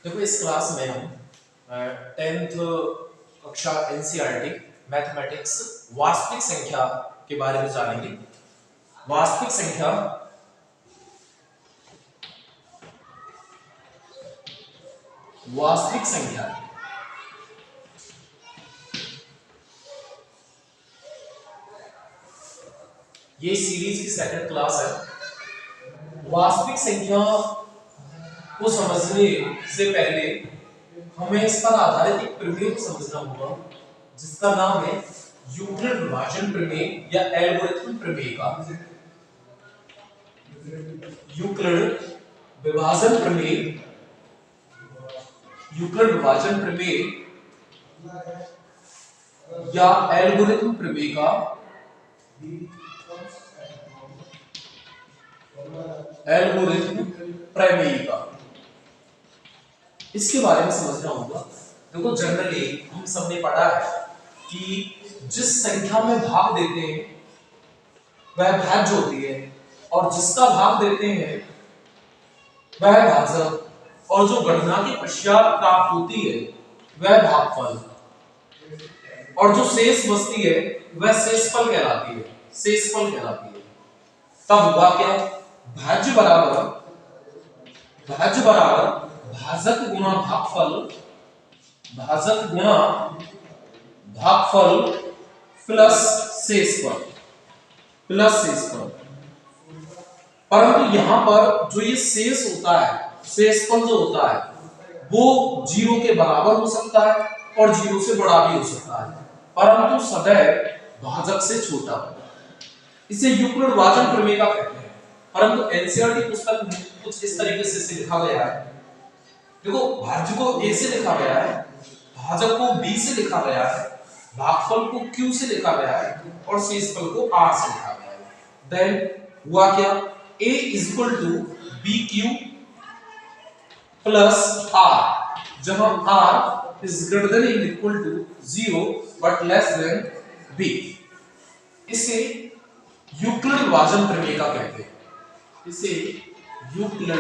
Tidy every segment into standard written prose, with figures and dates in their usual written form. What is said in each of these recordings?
देखो इस क्लास में हम 10th कक्षा एनसीईआरटी मैथमेटिक्स वास्तविक संख्या के बारे में जानेंगे। वास्तविक संख्या वास्तविक संख्या ये सीरीज की सेकंड क्लास है। वास्तविक संख्या को समझने से पहले हमें इस पर आधारित एक प्रमेय को समझना होगा जिसका नाम है यूक्लिड विभाजन प्रमेय या एल्गोरिथम प्रमेय का। यूक्लिड विभाजन प्रमेय, यूक्लिड विभाजन प्रमेय या एल्गोरिथम प्रमेय का एल्गोरिथम प्रमेय का इसके बारे में समझना होगा। देखो जनरली हम सबने पढ़ा है कि जिस संख्या में भाग देते हैं वह भाज्य होती है और जिसका भाग देते हैं वह भाजक, और जो गणना के पश्चात प्राप्त होती है वह भागफल, और जो शेष बचती है वह शेषफल कहलाती है। शेषफल कहलाती है। तब हुआ क्या? भाज्य बराबर भाजक गुणा भागफल, भाजक गुणा भागफल प्लस शेषफल, परंतु यहां पर जो ये शेष होता है, शेषफल जो होता है वो 0 के बराबर हो सकता है और 0 से बड़ा भी हो सकता है, परंतु सदैव भाजक से छोटा होता है। इसे यूक्लिड विभाजन प्रमेय का कहते हैं। परंतु एनसीईआरटी पुस्तक में कुछ इस तरीके से लिखा गया है। देखो भाज्य को a से लिखा गया है, भाजक को b से लिखा गया है, भागफल को q से लिखा गया है और शेषफल को r से लिखा गया है। देन हुआ क्या? a bq प्लस r, जहां r is greater than equal to 0 but less than b। इसे यूक्लिड विभाजन प्रमेय का कहते हैं। इसे यूक्लिड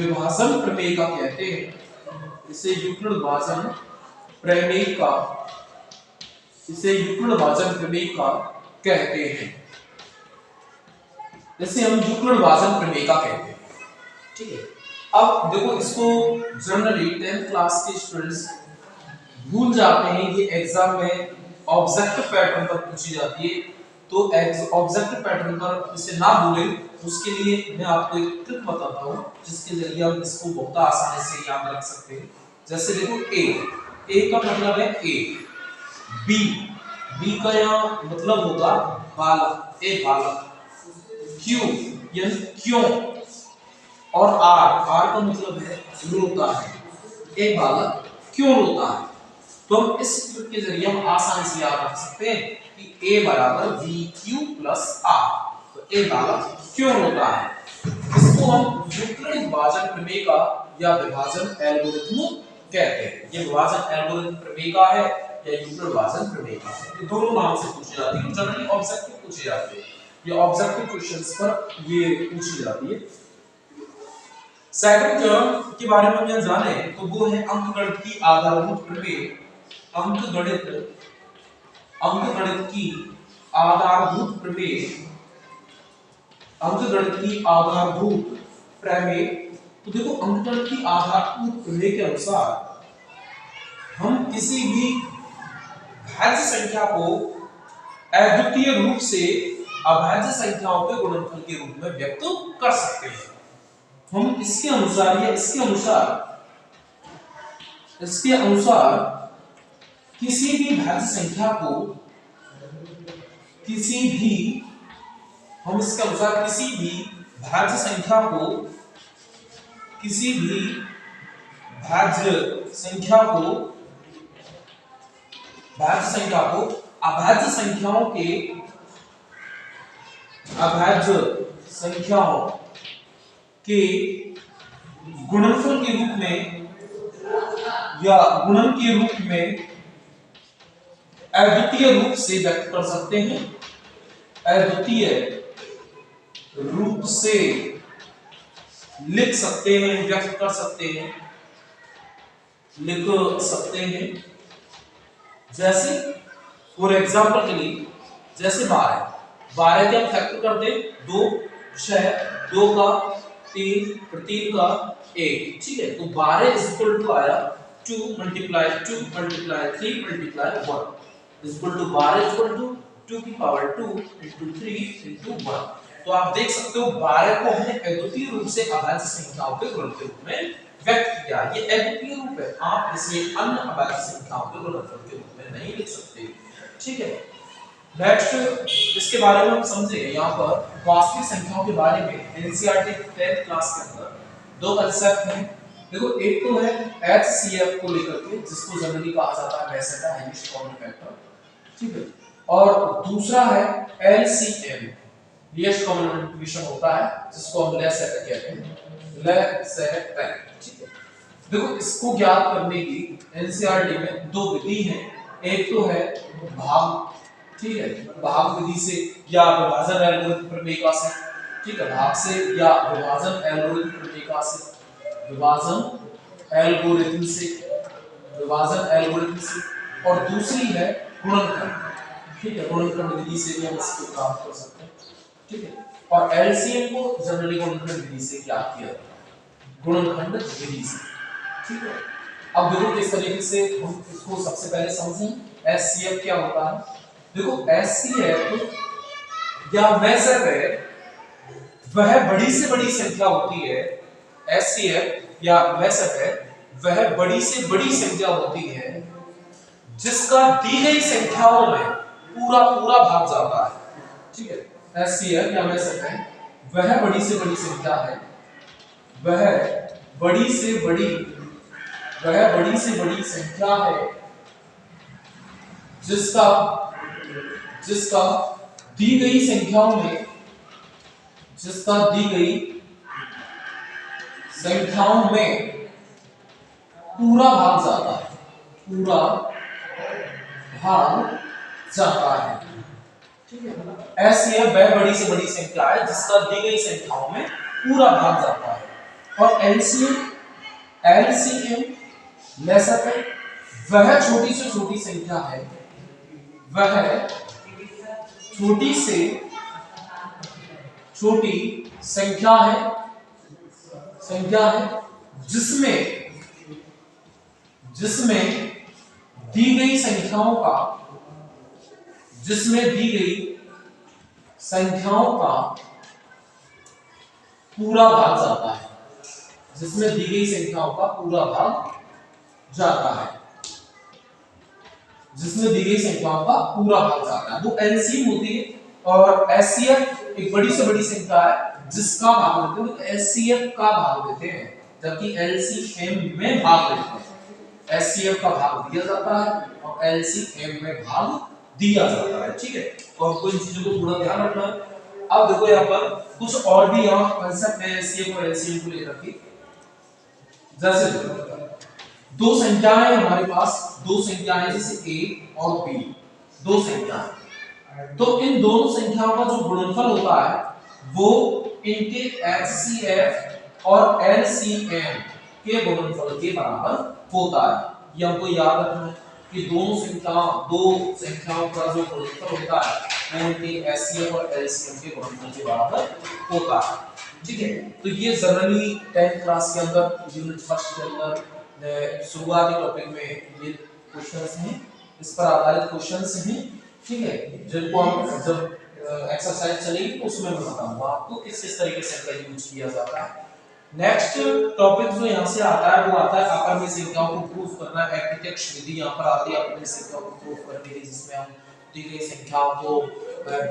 विभाजन प्रमेय का कहते हैं। इसे यूक्लिड विभाजन प्रमेय का कहते हैं। जैसे हम यूक्लिड विभाजन प्रमेय का कहते हैं। ठीक है। अब देखो इसको जनरली 10th क्लास के स्टूडेंट्स भूल जाते हैं। ये एग्जाम में ऑब्जेक्टिव पैटर्न पर पूछी जाती है, तो ऑब्जेक्टिव पैटर्न पर इसे ना भूलें उसके लिए मैं आपको एक ट्रिक बताता हूं जिसके जरिए हम इसको बहुत आसानी से याद रख सकते हैं। जैसे देखो a का मतलब है a, b का यहाँ मतलब होगा बालक, a बालक, q यानी क्यों, और r का मतलब है रोता है, a बालक क्यों रोता है। तो हम इस ट्रिक के जरिए हम आसानी से याद रख सकते हैं कि a बराबर vq प्लस r। तो a बालक क्यों रोता है, इसको हम यूक्लिड विभाजन प्रमेय का या विभाजन एल्गोरिथम कहते हैं। ये विभाजन एल्गोरिथम प्रमेय का है या यूक्लिड विभाजन प्रमेय का है। ये दोनों नाम से पूछी जाती है। जनरली ऑब्जेक्टिव पूछी जाती है, ये ऑब्जेक्टिव क्वेश्चंस पर ये पूछी जाती है। सेकंड टर्म के बारे में हम जाने तो वो है अंकगणित की आधारभूत प्रमेय। अंकगणित की आधारभूत प्रमेय, अंकगणित की आधारभूत प्रमेय। तो देखो अंकगणित की आधारभूत प्रमेय के अनुसार हम किसी भी भाज्य संख्या को अद्वितीय रूप से अभाज्य संख्याओं के गुणनफल के रूप में व्यक्त कर सकते हैं। हम इसके अनुसार या इसके अनुसार किसी भी भाज्य संख्या को किसी भी भाज्य संख्या को अभाज्य संख्याओं के गुणनफल के रूप में या गुणन के रूप में अद्वितीय रूप से व्यक्त कर सकते हैं। अद्वितीय रूप से लिख सकते हैं, व्यक्त कर सकते हैं, लिख सकते हैं। जैसे फॉर एग्जाम्पल के लिए जैसे 12, 12 के हम फैक्टर कर दें 2 6 2 का 3 और 3 का 1, ठीक है। तो 12 इज इक्वल टू आया 2 multiply 2 multiply 3 multiply 1 is equal to 12 is equal to 2 की पावर 2 into 3 into 1। तो आप देख सकते हो 12 को हमने अद्वितीय रूप से अभाज्य संख्याओं के गुणन के रूप में व्यक्त किया। ये अद्वितीय रूप है, आप इसे अन्य अभाज्य संख्याओं के गुणनफल के रूप में नहीं लिख सकते, ठीक है। नेक्स्ट इसके बारे में हम समझेंगे। यहाँ पर वास्तविक संख्याओं के बारे में एनसीईआरटी 10th क्लास के अंदर दो कंसेप्ट हैं। देखो एक तो है एचसीएफ को लेकर के, जिसको जनरली कहा जाता है वैसे का हाईएस्ट कॉमन फैक्टर, ठीक है। और दूसरा है एलसीएम, लीस्ट कॉमन मल्टीप्लिकेशन होता है, जिसको हम लेसेट कहते हैं, लेसेट, ठीक है। देखो इसको ज्ञात करने की एनसीईआरटी में दो विधि हैं। एक तो है भाग, ठीक है, भाग विधि से या विभाजन एल्गोरिथम प्रमेय से, ठीक है, भाग से या विभाजन एल्गोरिथम प्रमेय से, विभाजन एल्गोरिथम से, विभाजन एल्गोरिथम से। और दूसरी है गुणनखंड, ठीक है, गुणनखंड विधि से भी हम इसको प्राप्त कर सकते हैं, ठीक है। और एलसीएम को जनरली गुणनखंड विधि से ज्ञात किया जाता है, गुणनखंड विधि से, ठीक है। अब देखो किस तरीके से हम इसको सबसे पहले समझें। एचसीएफ क्या होता है? देखो एचसीएफ या मेजर है, वह बड़ी से बड़ी संख्या होती है। एचसीएफ या मेजर है, वह बड़ी से बड़ी संख्या होती है जिसका दी गई संख्याओं में पूरा पूरा भाग जाता है, ठीक है। एचसीएफ या मेजर है, वह बड़ी से बड़ी संख्या है, वह बड़ी से बड़ी संख्या है जिसका दी गई संख्याओं में पूरा भाग जाता है, पूरा भाग जाता है, ठीक है। ऐसी वह बड़ी से बड़ी संख्या है जिसका दी गई संख्याओं में पूरा भाग जाता है। और एलसीएम लेसर है, वह छोटी से छोटी संख्या है, वह छोटी से छोटी संख्या है जिसमें दी गई संख्याओं का पूरा भाग जाता है, जिसमें दी गई संख्याओं का पूरा भाग जाता है, जिसमें दी गई संख्याओं का पूरा भाग जाता है, वो एलसीएम होती है। और एचसीएफ एक बड़ी से बड़ी संख्या है जिसका भाग लेते हैं, तो एचसीएफ का भाग लेते हैं, जबकि एलसीएम में भाग लेते हैं। एचसीएफ का भाग दिया जाता है और एलसीएम में भाग दिया जाता है, ठीक है। तो आपको इन चीजों को थोड़ा ध्यान रखना है। अब देखो यहाँ पर कुछ और भी यहाँ कांसेप्ट है एचसीएफ और एलसीएम को लेकर के। जैसे दो संख्याएं हमारे पास, दो संख्याएं जैसे ए और बी, दो संख्याएं, तो इन दोनों संख्याओं का जो गुणनफल होता है वो इनके एचसीएफ और एलसीएम के गुणनफल के बराबर होता है। ये हमको याद रखना है कि दो संख्याओं का जो गुणनफल होता है वो इनके एचसीएफ और एलसीएम के गुणनफल के बराबर होता है, ठीक है। तो ये जनरली 10th क्लास के अंदर यूनिट फर्स्ट के अंदर शुरुआती टॉपिक में ये क्वेश्चंस हैं, इस पर आधारित क्वेश्चंस हैं, ठीक है, जिनको हम जब एक्सरसाइज चलेगी तो उसमें मैं बताऊंगा आपको किस तरीके से इनका यूज किया जाता है। नेक्स्ट टॉपिक जो यहाँ से आता है वो आता है अपरिमेय संख्याओं को प्रूव करना। एप्रीटेक्स विधि यहाँ पर आती है अपरिमेय संख्याओं को प्रूव करने की, जिसमें हम दी गई संख्याओं को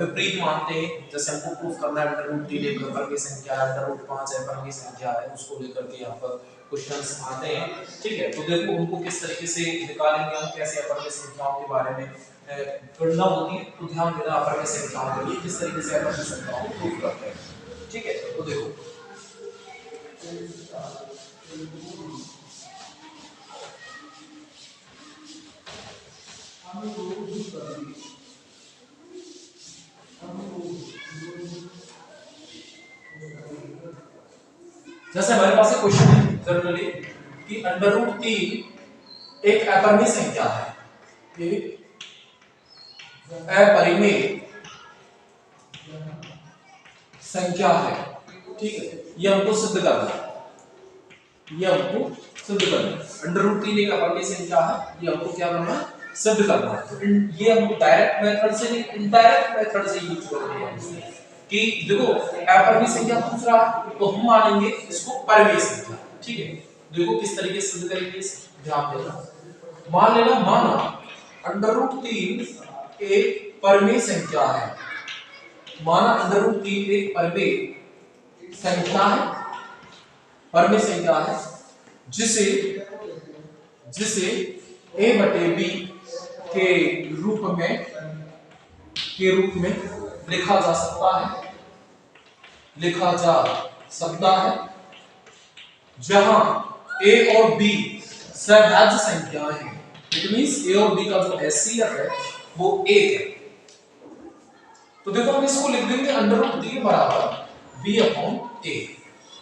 विपरीत मानते हैं। जैसे हमको प्रूव करना है √3 एक अपरिमेय संख्या है, √5 अपरिमेय संख्या है, उसको लेकर के यहाँ पर क्वेश्चंस आते हैं, ठीक है। तो देखो उनको किस तरीके से निकालेंगे हम, कैसे अपरिमेय संख्याओं के बारे में गणना होती है, तो ध्यान देना अपरिमेय संख्याओं के लिए किस तरीके से अपरिमेय संख्याओं को प्रूव करते हैं, ठीक है। तो देखो जैसे हमारे पास एक क्वेश्चन है जनरली कि √3 एक अपरिमेय संख्या है, एक अपरिमेय संख्या है, ठीक है, ये हमको सिद्ध करना है, ये हमको सिद्ध करना है। √3 एक अपरिमेय संख्या है, ये हमको क्या करना है, सिद्ध करना है। तो ये हमको डायरेक्ट मेथड से नहीं, इनडायरेक्ट मेथड से यूज करेंगे हम कि देखो अपरिमेय संख्या पूछ रहा है तो हम मानेंगे इसको परिमेय संख्या, ठीक है। देखो किस तरीके से सिद्ध करेंगे, ध्यान देना। मान लेना, माना √3 एक परिमेय संख्या है, माना √3 एक परिमेय संख्या है, परिमेय संख्या है जिसे a/b के रूप में लिखा जा सकता है, जहां a और b सभाज्य संख्याएं हैं। इट मींस a और b का जो HCF है वो 1 है। तो देखो हम इसको लिख देंगे √3 बराबर b/a,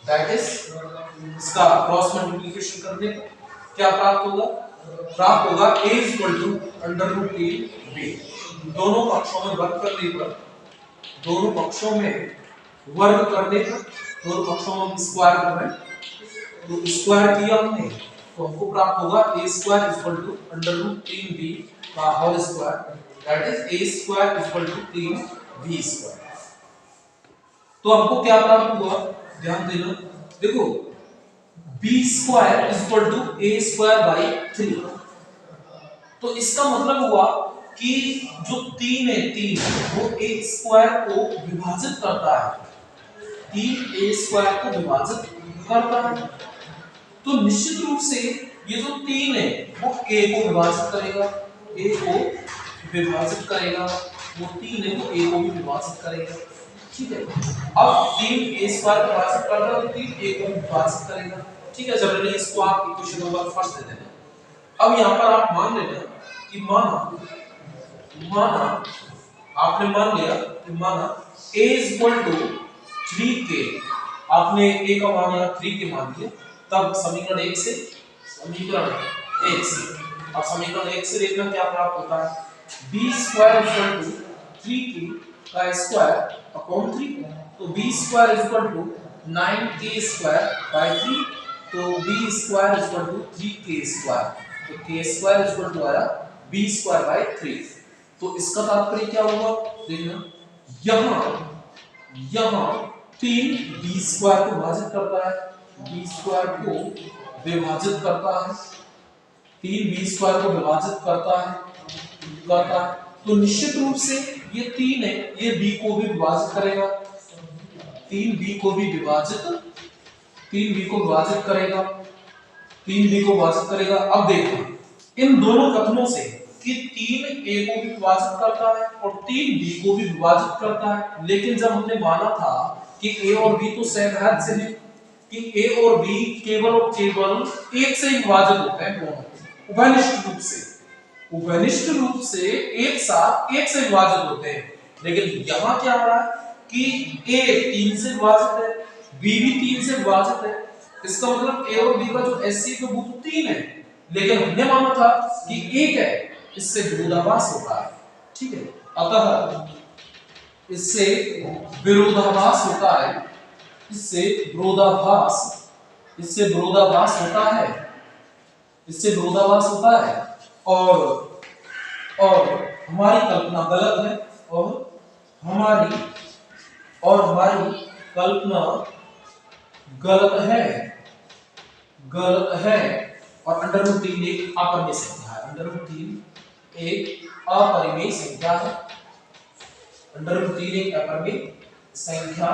दैट इज इसका क्रॉस मल्टीप्लिकेशन करने पर क्या प्राप्त होगा, a √3b। दोनों पक्षों में वर्ग करने पर, दोनों पक्षों में स्क्वायर कर रहे हैं, तो स्क्वायर किया हमने तो हमको प्राप्त होगा a² √3b का whole square, that is a² 3b²। तो हमको क्या प्राप्त हुआ, ध्यान देना, देखो b² a²/3। तो इसका मतलब हुआ कि जो 3 है, 3 वो a² को विभाजित करता है, 3 a² को विभाजित करता है। तो निश्चित रूप से ये जो 3 है वो a को विभाजित करेगा, वो 3 है तो a को भी विभाजित करेगा, ठीक है। अब 3 a² विभाजित कर रहा है तो 3 a को विभाजित करेगा, ठीक है। जनरली इसको आप इक्वेशन नंबर फर्स्ट दे देना। अब यहां पर आप मान लेना कि माना आपने मान लिया कि माना a = 3k, आपने a का मान यहाँ 3k मान लिया, तब समीकरण 1 से अब समीकरण 1 से देखना क्या प्राप्त होता है, b² 3k का स्क्वायर अपॉन 3, तो b² 9k²/3, तो b² 3k², तो k² आया b²/3। तो इसका तात्पर्य क्या हुआ, देखना, यहां 3 b² को विभाजित करता है, b² को विभाजित करता है, 3 b² को विभाजित करता है, तो निश्चित रूप से ये 3 है, ये b को भी विभाजित करेगा, 3b को विभाजित करेगा। अब देखो इन दोनों कथनों से कि 3 a को भी विभाजित करता है और 3 b को भी विभाजित करता है, लेकिन जब हमने माना था कि a और b तो सभाज्य हैं, कि a और b केवल और केवल एक से ही विभाजित होते हैं, दोनों उभयनिष्ठ रूप से एक साथ एक से विभाजित होते हैं। लेकिन यहाँ क्या हो रहा है कि a 3 से विभाजित है, b भी 3 से विभाजित है, इसका मतलब a और b का जो HCF है वो तो 3 है, लेकिन हमने माना था कि 1 है, इससे विरोधाभास होता है, ठीक है। अतः इससे विरोधाभास होता है, इससे विरोधाभास होता है और हमारी कल्पना गलत है, और हमारी कल्पना गलत है और √3 एक अपरिमेय संख्या है, √3 एक अपरिमेय संख्या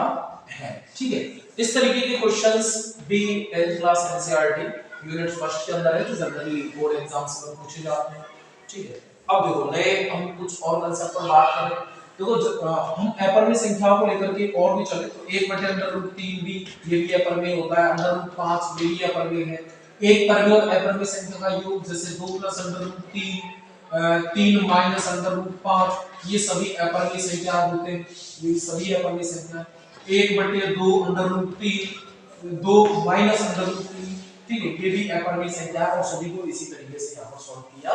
है, ठीक है। इस तरीके के क्वेश्चंस भी 10th class NCERT unit first के अंदर है, जो जनरली बोर्ड एग्जाम्स में पूछे जाते हैं, ठीक है। अब देखो नए हम कुछ और कंसेप्ट पर बात करें, देखो हम अपरिमेय संख्याओं को लेकर के और भी चले तो 1/√3 भी ये भी अपरिमेय होता है, √5 ये भी अपरिमेय है। एक परिमेय और अपरिमेय संख्या का योग जैसे 2 + √3 3 - √5 ये सभी अपरिमेय संख्या होते हैं, ये सभी अपरिमेय संख्या 1/2 √3 2 माइनस अंडर रूट 3, ठीक है, ये भी अपरिमेय संख्या है और सभी को इसी तरीके से यहाँ पर सॉल्व किया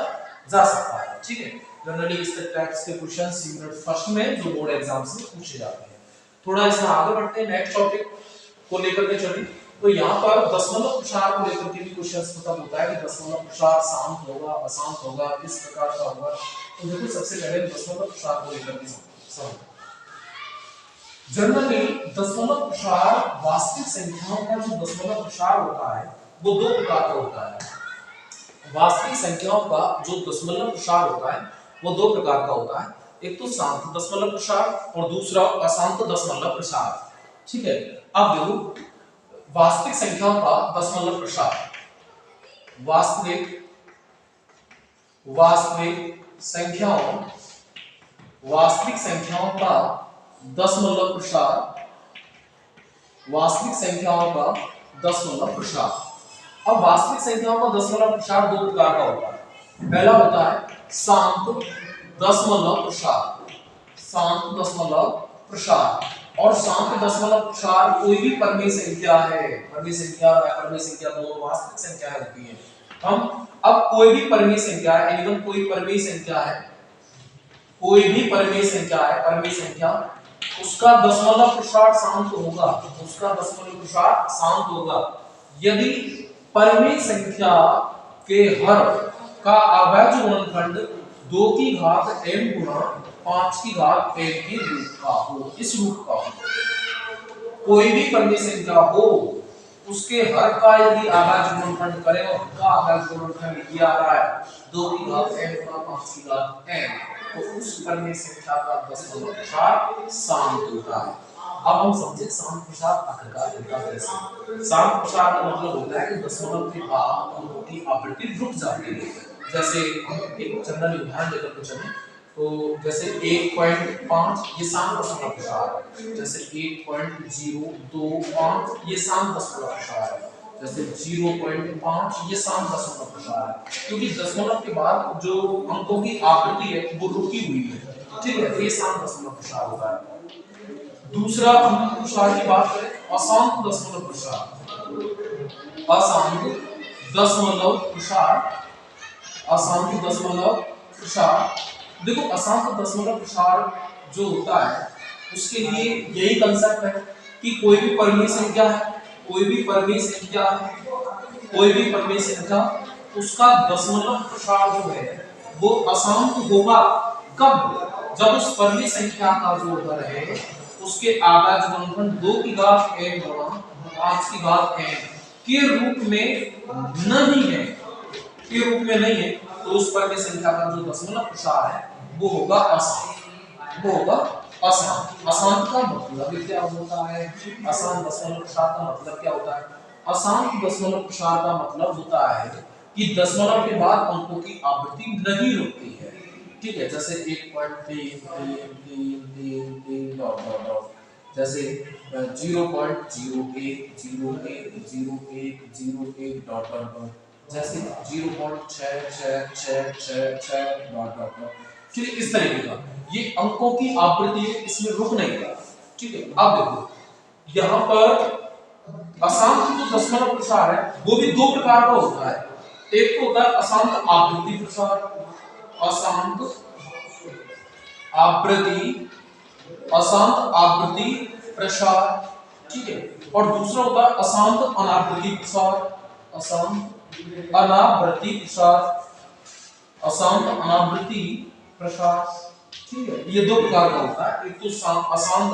जा सकता है, ठीक है। जनरली इस टाइप्स के क्वेश्चंस यूनिट फर्स्ट में जो बोर्ड एग्जाम्स में पूछे जाते हैं। थोड़ा इसमें आगे बढ़ते हैं, नेक्स्ट टॉपिक को लेकर के चलिए। तो यहाँ पर दशमलव प्रसार को लेकर के भी क्वेश्चंस मतलब होता है कि दशमलव प्रसार शांत होगा, अशांत होगा, किस प्रकार का होगा। तो देखो सबसे पहले दशमलव प्रसार को लेकर के समझो। जनरली दशमलव प्रसार वास्तविक संख्याओं का जो दशमलव प्रसार होता है वो दो प्रकार का होता है। वास्तविक संख्याओं का जो दशमलव प्रसार होता है वो दो प्रकार का होता है, एक तो शांत दशमलव प्रसार और दूसरा अशांत दशमलव प्रसार, ठीक है। अब देखो वास्तविक संख्याओं का दशमलव प्रसार, वास्तविक संख्याओं का दशमलव प्रसार, वास्तविक संख्याओं का दशमलव प्रसार। अब वास्तविक संख्याओं का दशमलव प्रसार दो प्रकार का होता है। पहला होता है शांत दशमलव प्रसार, शांत दशमलव प्रसार। और शांत दशमलव प्रसार कोई भी परिमेय संख्या है, परिमेय संख्या और अपरिमेय संख्या दोनों वास्तविक संख्याएं होती हैं। हम अब कोई भी परिमेय संख्या है, एनीवन कोई परिमेय संख्या है, कोई भी परिमेय संख्या है, परिमेय संख्या, उसका दशमलव प्रसार शांत होगा, उसका दशमलव प्रसार शांत होगा यदि परिमेय संख्या के हर का अभाज्य गुणनखंड 2 की घात m गुणा 5 की घात m के रूप का हो, इस रूप का हो। कोई भी परिमेय संख्या हो उसके हर का यदि अभाज्य गुणनखंड करें और का अभाज्य गुणनखंड ये आ रहा है 2 की घात m गुणा 5 की घात m, तो उस परिमेय संख्या का दशमलव प्रसार शांत होता है। अब हम समझे शांत प्रसार आखिरकार होता कैसे। शांत प्रसार का मतलब होता है कि दशमलव के बाद अंकों की आवृत्ति रुक जाती है। जैसे हम एक जनरल उदाहरण लेकर के चलें तो जैसे 1.5 ये शांत दशमलव प्रसार है, जैसे 1.025 ये शांत दशमलव प्रसार है, जैसे 0.5 ये शांत दशमलव प्रसार है, क्योंकि दशमलव के बाद जो अंकों की आवृत्ति है वो रुकी हुई है, ठीक है, ये शांत दशमलव प्रसार होता है। दूसरा अंक प्रसार की बात करें, अशांत दशमलव प्रसार, अशांत दशमलव प्रसार, अशांत दशमलव प्रसार। देखो अशांत दशमलव प्रसार जो होता है उसके लिए यही कंसेप्ट है कि कोई भी परिमेय संख्या है, कोई भी परिमेय संख्या है, कोई भी परिमेय संख्या, उसका दशमलव प्रसार जो है वो अशांत होगा कब, जब उस परिमेय संख्या का जो दर है उसके अभाज्य गुणनखंड 2 की घात m गुणा 5 की घात m के रूप में नहीं है, के रूप में नहीं है, तो उस परिमेय संख्या का जो दशमलव प्रसार है वो होगा अशांत, वो होगा अशांत। अशांत का मतलब क्या होता है, अशांत दशमलव प्रसार का मतलब क्या होता है, अशांत दशमलव प्रसार का मतलब होता है कि दशमलव के बाद अंकों की आवृत्ति नहीं रुकती है, ठीक है। जैसे 1.3 डॉट डॉट डॉट, जैसे 0.01010101 डॉट डॉट डॉट, जैसे 0.6666 डॉट डॉट डॉट, ठीक है, इस तरीके का ये अंकों की आवृत्ति इसमें रुक नहीं रहा, ठीक है। अब देखो यहाँ पर अशांत जो दशमलव प्रसार है वो भी दो प्रकार का होता है, एक तो होता है अशांत आवृत्ति प्रसार, अशांत आवृत्ति, अशांत आवृत्ति प्रसार, ठीक है, और दूसरा होता है अशांत अनावृत्ति प्रसार, अशांत अनावृत्ति प्रसार, अशांत अनावृत्ति प्रसार, ठीक है। ये दो प्रकार का होता है, एक तो अशांत शांत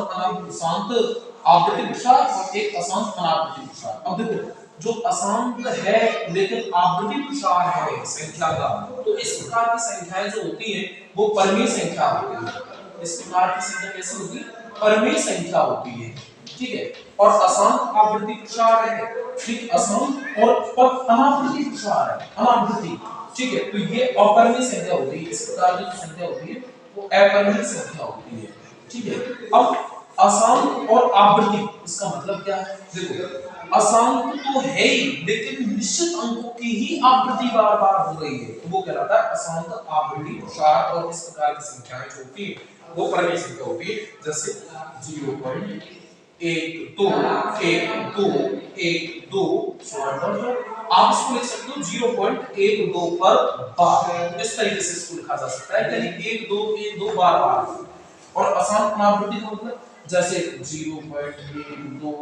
आवृत्ति प्रसार और एक अशांत अनावृत्ति प्रसार। अब देखो जो अशांत है लेकिन आवृत्ति प्रसार है संख्या का, तो इस प्रकार की संख्याएं जो होती हैं वो परिमेय संख्या होती है, इस प्रकार की संख्या कैसी होती है, परिमेय संख्या होती है, ठीक है। और अशांत आवृत्ति प्रसार है, ठीक, अशांत और अनावृत्ति प्रसार है, अनावृत्ति, ठीक है, तो ये अपरिमेय संख्या होती है, इस प्रकार की संख्या होती है वो अपरिमेय संख्या होती है, ठीक है। अब अशांत और आवृत्ति इसका मतलब क्या है, देखो अशांत तो है ही लेकिन निश्चित अंकों की ही आवृत्ति बार बार हो रही है, तो वो कहलाता है अशांत आवृत्ति प्रसार। और इस प्रकार की संख्याएं जो होती है वो परिमेय संख्या होती है, जैसे 0.1 1 2 1 2 1 2 आप इसको लिख सकते हो 0.12 पर बार। इस तरीके से इसको लिखा जा सकता है, यानी 1 2 1 2 बार बार। और आसान अनावृत्ति का मतलब जैसे 0.1 2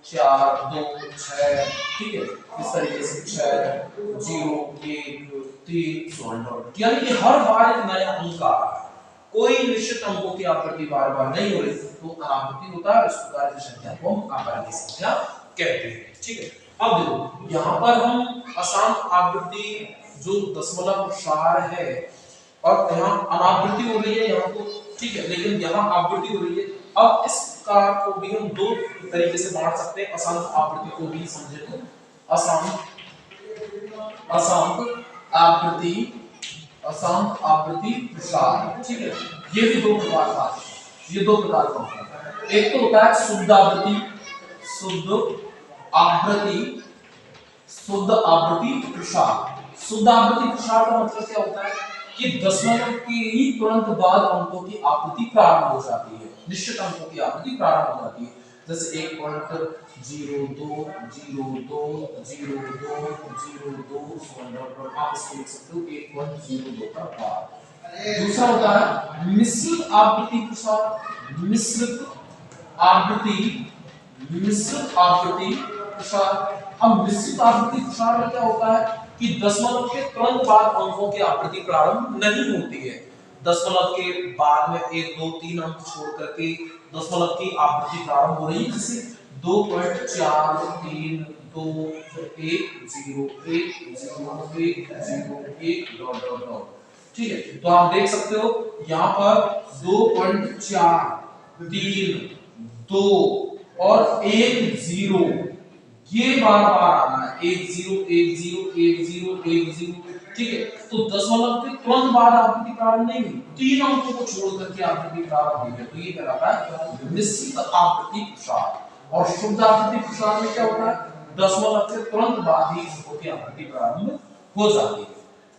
4 2 6, ठीक है, इस तरीके से 6 0 1 3 यानी कि हर बार एक नया अंक आ रहा है, कोई निश्चित अंकों की आवृत्ति बार बार नहीं हो रही, तो अनावृत्ति होता है। इस प्रकार की संख्या को हम आकार की संख्या कहते हैं, ठीक है। अब देखो यहाँ पर हम अशांत आवृत्ति जो दशमलव सार है और यहाँ अनावृत्ति हो रही है यहाँ तो, ठीक है, लेकिन यहाँ आवृत्ति हो रही है। अब इस कार को भी हम दो तरीके से बांट सकते हैं, अशांत आवृत्ति को भी समझे तो अशांत आवृत्ति अशांत आवृत्ति प्रसार, ठीक है। ये भी दो प्रकार का है, ये दो प्रकार का होता है। एक तो होता है शुद्ध आवृत्ति प्रसार। शुद्ध आवृत्ति प्रसार का मतलब क्या होता है कि दशमलव के ही तुरंत बाद अंकों की आवृत्ति प्रारंभ हो जाती है, निश्चित अंकों की आवृत्ति प्रारंभ हो जाती है। जैसे 1.02 02 02 02 आप इसको लिख सकते हो 1.02 का बार। दूसरा होता है मिश्रित आवृत्ति प्रसार। मिश्रित आवृत्ति प्रसार। अब मिश्रित आवृत्ति प्रसार में क्या होता है कि दशमलव के तुरंत बाद अंकों की आवृत्ति प्रारंभ नहीं होती है। दशमलव के बाद में 1 2 3 अंक छोड़ करके दशमलव की आवृत्ति प्रारंभ हो रही है, जैसे 2.4 3 2 1 0 1 0 1 0 1 डॉट डॉट डॉट, ठीक है। तो आप देख सकते हो यहाँ पर 2.4 3 2 और 1 0 ये बार बार आ रहा है, 1 0 1 0 1 0 1 0, ठीक है। तो दशमलव के तुरंत बाद आवृत्ति प्रारंभ नहीं हुई, तीन अंकों को छोड़ करके आवृत्ति प्रारंभ हुई है, तो ये कहलाता है मिश्रित आवृत्ति प्रसार। और शुद्ध आवृत्ति प्रसार में क्या होता है, दशमलव के तुरंत बाद ही अंकों की आवृत्ति प्रारंभ हो जाती है,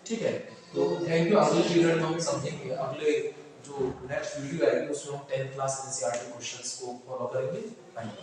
ठीक है। तो थैंक यू। अगले पीरियड में हम समझेंगे, अगले जो नेक्स्ट वीडियो आएगी उसमें हम 10th क्लास एनसीईआरटी क्वेश्चंस को फॉलो करेंगे। Thank you.